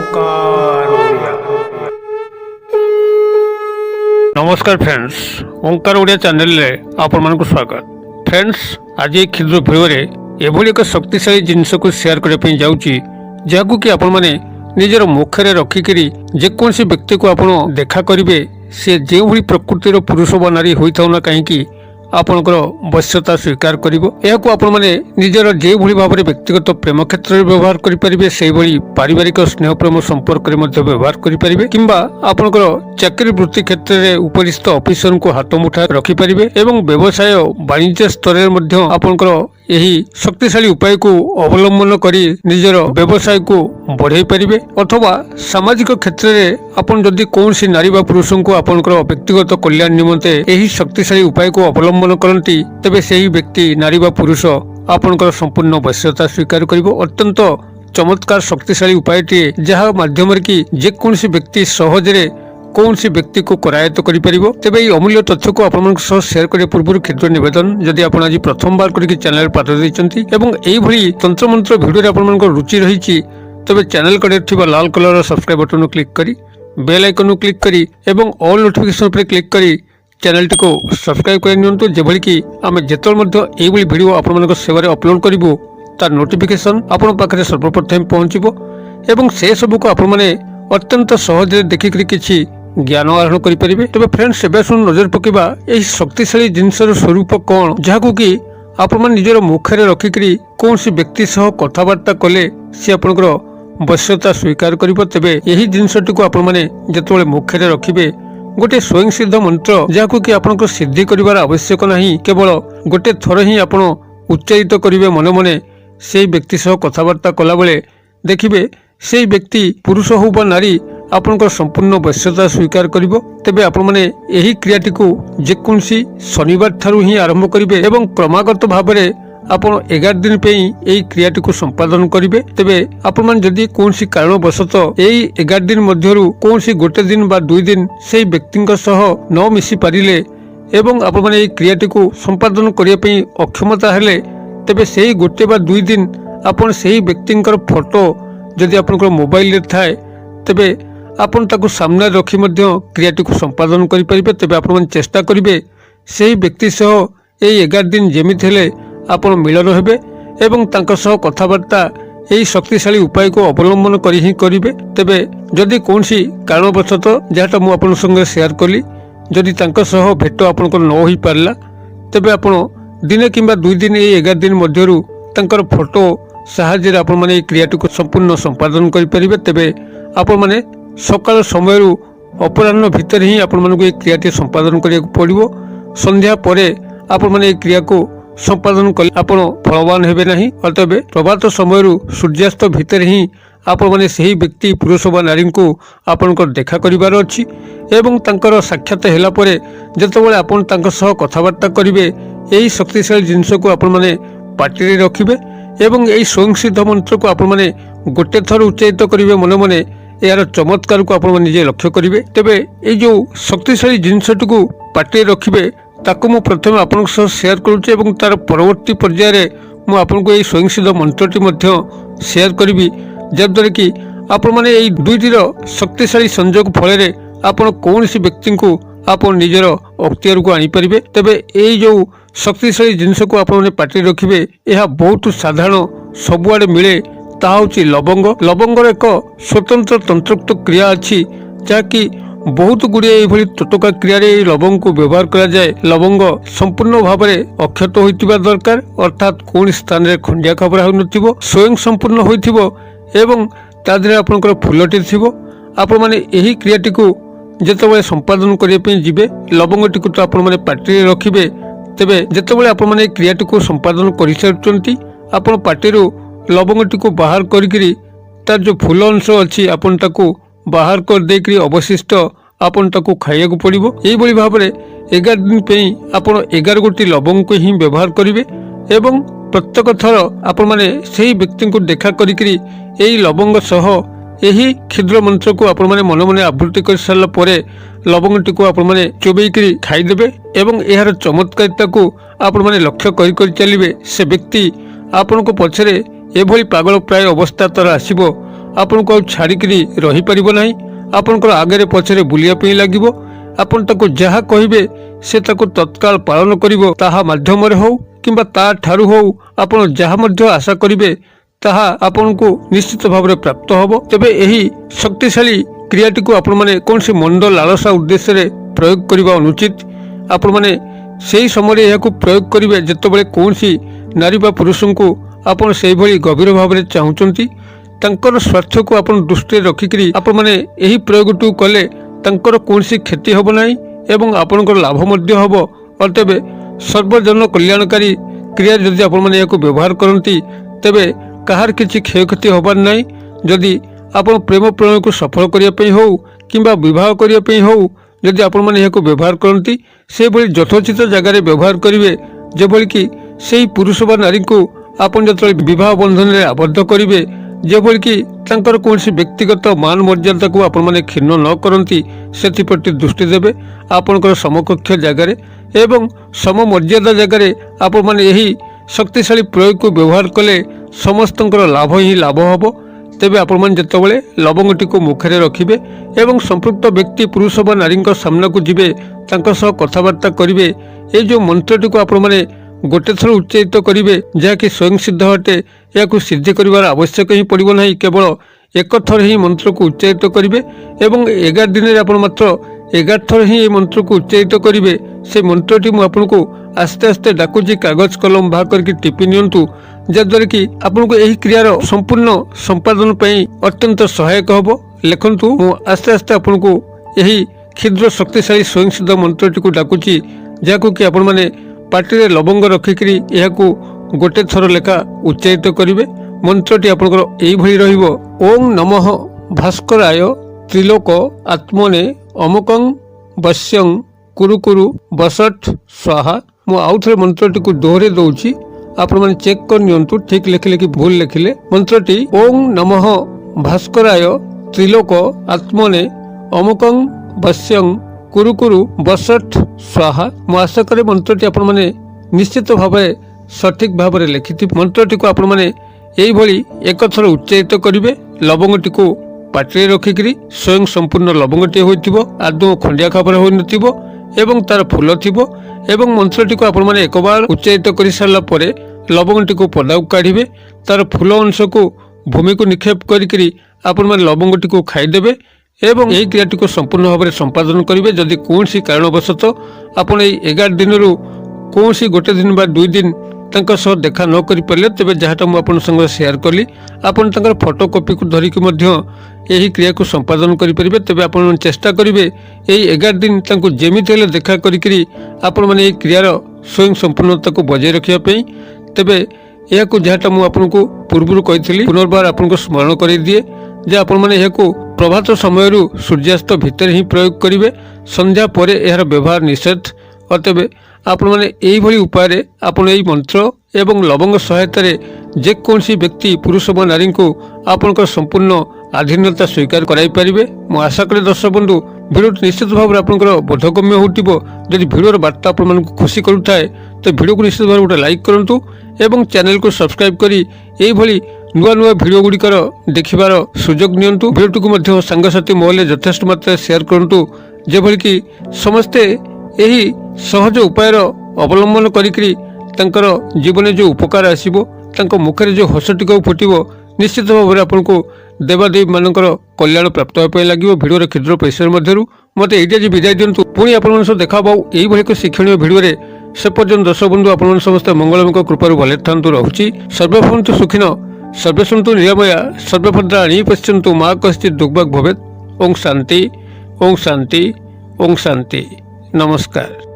ओंकार ओडिया। नमस्कार फ्रेंड्स, ओंकार ओडिया चैनल रे आपण मानक स्वागत। फ्रेंड्स, आज एक क्षुद्र भिडियो रे एभली एक शक्तिशाली जिनस को शेयर करने पे जाउची, जहाकू कि आपण माने निजर मुखरे रखिकरी जेकोसी व्यक्ति को आपण देखा करिवे, से जे भली प्रकृतिर पुरुष व नारी होइथाउ ना कहीं आपणकर वश्यता स्वीकार करिवो। एहाकू आपण माने निजर जे भली भाबरे व्यक्तिगत प्रेम क्षेत्र में व्यवहार करि परिबे, सेहि भली पारिवारिक स्नेह प्रेम संपर्क रे मध्ये व्यवहार करि परिबे, किंबा आपणकर चाकरी वृत्ति क्षेत्र में उपरिस्थ ऑफिसर को हाथ मुठा रखि परिबे एवं व्यवसाय वाणिज्य स्तर में मध्ये आपणकर यही शक्तिशाली उपाय को अवलंबन करी निजर व्यवसाय को बढ़ाई परिबे। अथवा सामाजिक क्षेत्र में आपण जदि कौनसी नारी बा पुरुष को आपणकर व्यक्तिगत कल्याण निमंते यही शक्तिशाली उपाय को अवलंबन करती, तेबे सेही व्यक्ति नारी बा पुरुष आपणकर संपूर्ण वश्यता स्वीकार करिवो। अत्यंत चमत्कार शक्तिशाली उपायटी जहाँ माध्यम कि जेकोसी व्यक्ति सहजरे कौन सी व्यक्ति को करायत्त करि परिबो। तेबे এই अमूल्य तथ्य को आपनक सह शेयर करे पूर्व क्षुद्र निवेदन, जदि आपण आज प्रथम बार करिक चैनल पाठ दैचंती एवं एई भली तंत्र मंत्र भिडियो रे आपनक रुचि रहिछि, तबे चैनल कड़े थिबा लाल कलर सब्सक्राइब बटन को क्लिक करी बेल आइकन को क्लिक करी एवं ऑल नोटिफिकेशन पर क्लिक करी चैनल को सब्सक्राइब कर नियंतु, जेभली कि आमे जेतल मध्ये एई भली भिडियो आपनक सेवा रे अपलोड करिवो तार नोटिफिकेशन आपण पाखरे सर्वप्रथम पहुंचिबो एवं से सब को आपण माने अत्यंत सहज देखिक किछि ज्ञान आहरण करि परिबे। तबे फ्रेंड्स, एबे सुन नजर पकेबा एही शक्तिशाली जिनसर स्वरूप कोन, जहाकू कि आपण मन निजर मुखरे रखिकरी कोनसी व्यक्ति सह कथावार्ता कले से आपनकर वश्यता स्वीकार करिवो। तेबे एही जिनसटी को आपण माने जेतबेले मुखरे रखिबे गोटे स्वयं सिद्ध मंत्र, जहाकू कि आपनकर सिद्धि करिवार आवश्यक नाही, केवल गोटे थर ही आपण उच्चारित करिवे मन मने से व्यक्ति सह कथावार्ता कला बेले देखिबे से व्यक्ति पुरुष हो बा नारी आपनकर संपूर्ण वश्यता स्वीकार करिवो। तेबे आपण माने एही क्रियाटी को जेकोसी शनिवार थारु ही आरंभ करिवे एवं क्रमागत भाबरे आपण 11 दिन पे एही क्रियाटी को संपादन करिवे। तेबे आपण मान जदि कोनसी कारणवशत एही 11 दिन मध्यरु कोनसी गोटे दिन बा 2 दिन सेही व्यक्तिक सह न मिसी पारिले एवं आपण माने एही क्रियाटी को संपादन करिया पे अक्षमता हेले, तेबे सेही गोटे बा 2 दिन आपण सेही व्यक्तिकर फोटो जदि आपनकर मोबाइल रे थाए, तेबे आपण ताकू सामने रखी मध्य क्रियाटी को संपादन करि परिबे। तेबे आपण मन चेष्टा करिवे सेही व्यक्ति सह एही 11 दिन जेमिति हेले आपण मिलन हेबे एवं तांका सह कथावार्ता एही शक्तिशाली उपाय को अवलंबन करि ही करिवे। तेबे जदि कोनसी कारणवशत जेटा मु आपण संगे शेयर कली, जदि तांका सह भेट आपनकर न होई पारला, तेबे आपण दिने किंबा 2 दिन एही 11 दिन मध्यरु तांकर फोटो साहाय्य आपण माने क्रियाटी को संपूर्ण संपादन करि परिबे। तेबे आपण माने सकाल समय अपराह्न भितर ही आपण मानक क्रियाटी संपादन करिया पड़िबो। संध्या परे आपण माने क्रिया को संपादन कले आपण फलवान हेबे नाही। अतएव प्रभात समय सूर्यास्त भितर ही आपण माने सही व्यक्ति पुरुष व नारी को आपनकर देखा करिवार अछि एवं तांकर साक्षात हेला परे जतबेले आपण तांक सह कथावार्ता करिवे, एही शक्तिशाली जिंस को आपण माने पार्टी रे रखिबे एवं एही स्वयं सिद्ध मंत्र को आपण माने गोटे थर उच्चारित करिवे मन मने। यार चमत्कार को आपण निजे लक्ष्य करिवे। तेबे ए जो शक्तिशाली जिनसटी को पार्टी रखिबे ताको मु प्रथम आपण सह शेयर करूचे एवं तार परवर्ती पर्याय रे मु आपण को ए स्वयं सिद्ध मंत्रटी मध्य शेयर करिवि, जद्वारा कि आपण माने ए दुईटीर शक्तिशाली संयोग फल रे आपण कोनसी व्यक्ति को आपण निजर अख्तियार को आनी परिबे। तेबे ए जो शक्तिशाली जिनस को आपण माने पार्टी रखिबे, यह बहुत साधारण सबुआडे मिले, ता हूँ लवंग। लवंगर एक स्वतंत्र तंत्रोक्त क्रिया अच्छी, जहाँकि बहुत गुड़िए ये तटका क्रिया लवंग को व्यवहार करा जाए। लवंग संपूर्ण भाव में अक्षत होइतिबा दरकार, अर्थात कौन स्थान रे खंडिया खबरा हो नथिबो, स्वयं संपूर्ण होइतिबो एवं तादरे आपनकर फुलटी थिबो। आपण माने एही क्रियाटी को जेतेबेले संपादन करिया पे जिबे, लवंगटी को तो आपण माने पार्टी रे रखिबे। तेबे जेतेबेले आपण माने क्रियाटी को संपादन करि सारचंती, आपण पार्टी रो लवंगटी को बाहर करी तार जो फूल अंश अच्छी आपन ताकू बाहर कर देकरी अवशिष्ट आपन ताकू खाइया को पड़िबो। एही भली भाबरे 11 दिन पे आपन 11 गोटी लवंग को ही व्यवहार करिवे एवं प्रत्येक थर आपन माने सेही व्यक्ति को देखा करी एही लवंग सह एही क्षुद्र मंत्र को आपण माने मन मन आवृत्ति कर सारला परे लवंगटी को आपण माने चोबेइकरी खाई देबे एवं एहार चमत्कारिता को आपण माने लक्ष्य करी चलिबे। से व्यक्ति आपण को पछरे एभली पागल प्राय अवस्था तर आसीबो ଆପଣଙ୍କୁ ଆଉ ଛାଡ଼ିକିରି ରହିପାରିବ ନାହିଁ। ଆପଣଙ୍କର ଆଗରେ ପଛରେ ବୁଲିବା ପାଇଁ ଲାଗିବ। ଆପଣ ତାକୁ ଯାହା କହିବେ ସେ ତାକୁ ତତ୍କାଳ ପାଳନ କରିବ। ତାହା ମାଧ୍ୟମରେ ହେଉ କିମ୍ବା ତା ଠାରୁ ହେଉ ଆପଣ ଯାହା ମଧ୍ୟ ଆଶା କରିବେ ତାହା ଆପଣଙ୍କୁ ନିଶ୍ଚିତ ଭାବରେ ପ୍ରାପ୍ତ ହେବ। ତେବେ ଏହି ଶକ୍ତିଶାଳୀ କ୍ରିୟାଟିକୁ ଆପଣମାନେ କୌଣସି ମନ୍ଦ ଲାଳସା ଉଦ୍ଦେଶ୍ୟରେ ପ୍ରୟୋଗ କରିବା ଅନୁଚିତ। ଆପଣମାନେ ସେହି ସମୟରେ ଏହାକୁ ପ୍ରୟୋଗ କରିବେ ଯେତେବେଳେ କୌଣସି ନାରୀ ବା ପୁରୁଷଙ୍କୁ ଆପଣ ସେହିଭଳି ଗଭୀର ଭାବରେ ଚାହୁଁଛନ୍ତି। ତାଙ୍କର ସ୍ୱାର୍ଥକୁ ଆପଣ ଦୃଷ୍ଟିରେ ରଖିକରି ଆପଣମାନେ ଏହି ପ୍ରୟୋଗଟିକୁ କଲେ ତାଙ୍କର କୌଣସି କ୍ଷତି ହେବ ନାହିଁ ଏବଂ ଆପଣଙ୍କର ଲାଭ ମଧ୍ୟ ହେବ। ଅତଏବ ସର୍ବଜନ କଲ୍ୟାଣକାରୀ କ୍ରିୟା ଯଦି ଆପଣମାନେ ଏହାକୁ ବ୍ୟବହାର କରନ୍ତି ତେବେ କାହାର କିଛି କ୍ଷୟକ୍ଷତି ହେବାର ନାହିଁ। ଯଦି ଆପଣ ପ୍ରେମ ପ୍ରଣୟକୁ ସଫଳ କରିବା ପାଇଁ ହେଉ କିମ୍ବା ବିବାହ କରିବା ପାଇଁ ହେଉ ଯଦି ଆପଣମାନେ ଏହାକୁ ବ୍ୟବହାର କରନ୍ତି ସେଭଳି ଯଥୋଚିତ ଜାଗାରେ ବ୍ୟବହାର କରିବେ, ଯେଭଳିକି ସେହି ପୁରୁଷ ବା ନାରୀଙ୍କୁ ଆପଣ ଯେତେବେଳେ ବିବାହ ବନ୍ଧନରେ ଆବଦ୍ଧ କରିବେ ଯେଭଳିକି ତାଙ୍କର କୌଣସି ବ୍ୟକ୍ତିଗତ ମାନ ମର୍ଯ୍ୟାଦାକୁ ଆପଣମାନେ କ୍ଷୁଣ୍ଣ ନ କରନ୍ତି ସେଥିପ୍ରତି ଦୃଷ୍ଟି ଦେବେ। ଆପଣଙ୍କର ସମକକ୍ଷ ଜାଗାରେ ଏବଂ ସମମର୍ଯ୍ୟାଦା ଜାଗାରେ ଆପଣମାନେ ଏହି ଶକ୍ତିଶାଳୀ ପ୍ରୟୋଗକୁ ବ୍ୟବହାର କଲେ ସମସ୍ତଙ୍କର ଲାଭ ହିଁ ଲାଭ ହେବ। ତେବେ ଆପଣମାନେ ଯେତେବେଳେ ଲବଙ୍ଗଟିକୁ ମୁଖରେ ରଖିବେ ଏବଂ ସମ୍ପୃକ୍ତ ବ୍ୟକ୍ତି ପୁରୁଷ ବା ନାରୀଙ୍କ ସାମ୍ନାକୁ ଯିବେ ତାଙ୍କ ସହ କଥାବାର୍ତ୍ତା କରିବେ, এই ଯେଉଁ ମନ୍ତ୍ରଟିକୁ ଆପଣମାନେ ଗୋଟେ ଥର ଉଚ୍ଚାରିତ କରିବେ ଯାହାକି ସ୍ୱୟଂ ସିଦ୍ଧ ଅଟେ। ଏହାକୁ ସିଦ୍ଧି କରିବାର ଆବଶ୍ୟକ ହିଁ ପଡ଼ିବ ନାହିଁ। କେବଳ ଏକ ଥର ହିଁ ମନ୍ତ୍ରକୁ ଉଚ୍ଚାରିତ କରିବେ ଏବଂ 11 ଦିନରେ ଆପଣ ମାତ୍ର 11 ଥର ହିଁ ଏହି ମନ୍ତ୍ରକୁ ଉଚ୍ଚାରିତ କରିବେ। ସେ ମନ୍ତ୍ରଟି ମୁଁ ଆପଣଙ୍କୁ ଆସ୍ତେ ଆସ୍ତେ ଡାକୁଛି, କାଗଜ କଲମ ବାହାର କରିକି ଟିପି ନିଅନ୍ତୁ, ଯାଦ୍ୱାରା କି ଆପଣଙ୍କୁ ଏହି କ୍ରିୟାର ସମ୍ପୂର୍ଣ୍ଣ ସମ୍ପାଦନ ପାଇଁ ଅତ୍ୟନ୍ତ ସହାୟକ ହେବ। ଲେଖନ୍ତୁ, ମୁଁ ଆସ୍ତେ ଆସ୍ତେ ଆପଣଙ୍କୁ ଏହି କ୍ଷୁଦ୍ର ଶକ୍ତିଶାଳୀ ସ୍ୱୟଂସିଦ୍ଧ ମନ୍ତ୍ରଟିକୁ ଡାକୁଛି, ଯାହାକୁ କି ଆପଣମାନେ ପାଟିରେ ଲବଙ୍ଗ ରଖିକରି ଏହାକୁ ଗୋଟେ ଥର ଲେଖା ଉଚ୍ଚାରିତ କରିବେ। ମନ୍ତ୍ରଟି ଆପଣଙ୍କର ଏଇଭଳି ରହିବ, ଓଂ ନମଃ ଭାସ୍କରାୟ ତ୍ରିଲୋକ ଆତ୍ମନେ ଅମୁକଂ ବଶ୍ୟଂ କୁରୁ କୁରୁ ବସଟ୍ ସ୍ୱାହା। ମୁଁ ଆଉ ଥରେ ମନ୍ତ୍ରଟିକୁ ଦୋହରେ ଦେଉଛି, ଆପଣମାନେ ଚେକ୍ କରି ନିଅନ୍ତୁ ଠିକ୍ ଲେଖିଲେ କି ଭୁଲ ଲେଖିଲେ। ମନ୍ତ୍ରଟି ଓଂ ନମଃ ଭାସ୍କରାୟ ତ୍ରିଲୋକ ଆତ୍ମନେ ଅମୁକଂ ବଶ୍ୟଂ କୁରୁ କୁରୁ ବସଟ୍ ସ୍ୱାହା। ମୁଁ ଆଶା କରେ ମନ୍ତ୍ରଟି ଆପଣମାନେ ନିଶ୍ଚିତ ଭାବରେ ସଠିକ୍ ଭାବରେ ଲେଖିଥିବେ। ମନ୍ତ୍ରଟିକୁ ଆପଣମାନେ ଏଇଭଳି ଏକଥର ଉଚ୍ଚାରିତ କରିବେ। ଲବଙ୍ଗଟିକୁ ପାଟିରେ ରଖିକରି ସ୍ୱୟଂ ସମ୍ପୂର୍ଣ୍ଣ ଲବଙ୍ଗଟିଏ ହୋଇଥିବ, ଆଦୌ ଖଣ୍ଡିଆ ଖାବରା ହୋଇନଥିବ ଏବଂ ତାର ଫୁଲ ଥିବ ଏବଂ ମନ୍ତ୍ରଟିକୁ ଆପଣମାନେ એકવાર ଉଚ୍ଚାରିତ କରିସାରିଲା ପରେ ଲବଙ୍ଗଟିକୁ ପଦାକୁ କାଢ଼ିବେ। ତାର ଫୁଲ ଅଂଶକୁ ଭୂମିକୁ ନିକ୍ଷେପ କରିକରି ଆପଣମାନେ ଲବଙ୍ଗଟିକୁ ଖାଇଦେବେ ଏବଂ ଏହି କ୍ରିୟାଟିକୁ ସମ୍ପୂର୍ଣ୍ଣ ଭାବରେ ସମ୍ପାଦନ କରିବେ। ଯଦି କୌଣସି କାରଣବଶତଃ ଆପଣ ଏହି 11 ଦିନରୁ କୌଣସି ଗୋଟେ ଦିନ ବା 2 ଦିନ ତାଙ୍କ ସହ ଦେଖା ନ କରିପାରିଲେ ତେବେ ଯାହାଟା ମୁଁ ଆପଣଙ୍କ ସଙ୍ଗରେ ସେୟାର କଲି ଆପଣ ତାଙ୍କର ଫଟୋ କପିକୁ ଧରିକି ମଧ୍ୟ ଏହି କ୍ରିୟାକୁ ସମ୍ପାଦନ କରିପାରିବେ। ତେବେ ଆପଣ ଚେଷ୍ଟା କରିବେ ଏହି 11 ଦିନ ତାଙ୍କୁ ଯେମିତି ହେଲେ ଦେଖା କରିକିରି ଆପଣମାନେ ଏହି କ୍ରିୟାର ସ୍ୱୟଂ ସମ୍ପୂର୍ଣ୍ଣତାକୁ ବଜାୟ ରଖିବା ପାଇଁ। ତେବେ ଏହାକୁ ଯାହାଟା ମୁଁ ଆପଣଙ୍କୁ ପୂର୍ବରୁ କହିଥିଲି ପୁନର୍ବାର ଆପଣଙ୍କୁ ସ୍ମରଣ କରାଇଦିଏ ଯେ ଆପଣମାନେ ଏହାକୁ ପ୍ରଭାତ ସମୟରୁ ସୂର୍ଯ୍ୟାସ୍ତ ଭିତରେ ହିଁ ପ୍ରୟୋଗ କରିବେ। ସନ୍ଧ୍ୟା ପରେ ଏହାର ବ୍ୟବହାର ନିଷେଧ। ଅତଏବ ଆପଣମାନେ ଏଇଭଳି ଉପାୟରେ ଆପଣ ଏହି ମନ୍ତ୍ର ଏବଂ ଲବଙ୍ଗ ସହାୟତାରେ ଯେକୌଣସି ବ୍ୟକ୍ତି ପୁରୁଷ ବା ନାରୀଙ୍କୁ ଆପଣଙ୍କର ସମ୍ପୂର୍ଣ୍ଣ ଆଧୀନତା ସ୍ୱୀକାର କରାଇପାରିବେ। ମୁଁ ଆଶା କରେ ଦର୍ଶକ ବନ୍ଧୁ ଭିଡ଼ିଓଟି ନିଶ୍ଚିତ ଭାବରେ ଆପଣଙ୍କର ବୋଧଗମ୍ୟ ହେଉଥିବ। ଯଦି ଭିଡ଼ିଓର ବାର୍ତ୍ତା ଆପଣମାନଙ୍କୁ ଖୁସି କରୁଥାଏ ତ ଭିଡ଼ିଓକୁ ନିଶ୍ଚିତ ଭାବରେ ଗୋଟେ ଲାଇକ୍ କରନ୍ତୁ ଏବଂ ଚ୍ୟାନେଲକୁ ସବସ୍କ୍ରାଇବ୍ କରି ଏଇଭଳି ନୂଆ ନୂଆ ଭିଡ଼ିଓ ଗୁଡ଼ିକର ଦେଖିବାର ସୁଯୋଗ ନିଅନ୍ତୁ। ଭିଡ଼ିଓଟିକୁ ମଧ୍ୟ ସାଙ୍ଗସାଥି ମହଲରେ ଯଥେଷ୍ଟ ମାତ୍ରାରେ ସେୟାର କରନ୍ତୁ, ଯେଭଳିକି ସମସ୍ତେ ଏହି ସହଜ ଉପାୟର ଅବଲମ୍ବନ କରିକିରି ତାଙ୍କର ଜୀବନରେ ଯେଉଁ ଉପକାର ଆସିବ, ତାଙ୍କ ମୁଖରେ ଯେଉଁ ହସ ଟିକକ ଫୁଟିବ, ନିଶ୍ଚିତ ଭାବରେ ଆପଣଙ୍କୁ ଦେବାଦେବୀମାନଙ୍କର କଲ୍ୟାଣ ପ୍ରାପ୍ତ ହେବା ପାଇଁ ଲାଗିବ। ଭିଡ଼ିଓର କ୍ଷୁଦ୍ର ପରିସର ମଧ୍ୟରୁ ମୋତେ ଏଇଠି ଆଜି ବିଦାୟ ଦିଅନ୍ତୁ। ପୁଣି ଆପଣମାନଙ୍କ ସହ ଦେଖା ହେବ ଏଇଭଳି ଏକ ଶିକ୍ଷଣୀୟ ଭିଡ଼ିଓରେ। ସେ ପର୍ଯ୍ୟନ୍ତ ଦର୍ଶକ ବନ୍ଧୁ ଆପଣମାନେ ସମସ୍ତେ ମଙ୍ଗଳଙ୍କ କୃପାରୁ ଭଲରେ ଥାନ୍ତୁ। ରହୁଛି। ସର୍ବେ ଭବନ୍ତୁ ସୁଖିନ, ସର୍ବେ ସନ୍ତୁ ନିରାମୟା, ସର୍ବଭଦ୍ରାଣି ପଶ୍ୟନ୍ତୁ ମା କଶ୍ଚିତ୍ ଦୁର୍ଭାଗ୍ୟ ଭବେତ୍। ଓಂ ଶାନ୍ତି, ଓಂ ଶାନ୍ତି, ଓಂ ଶାନ୍ତି। ନମସ୍କାର।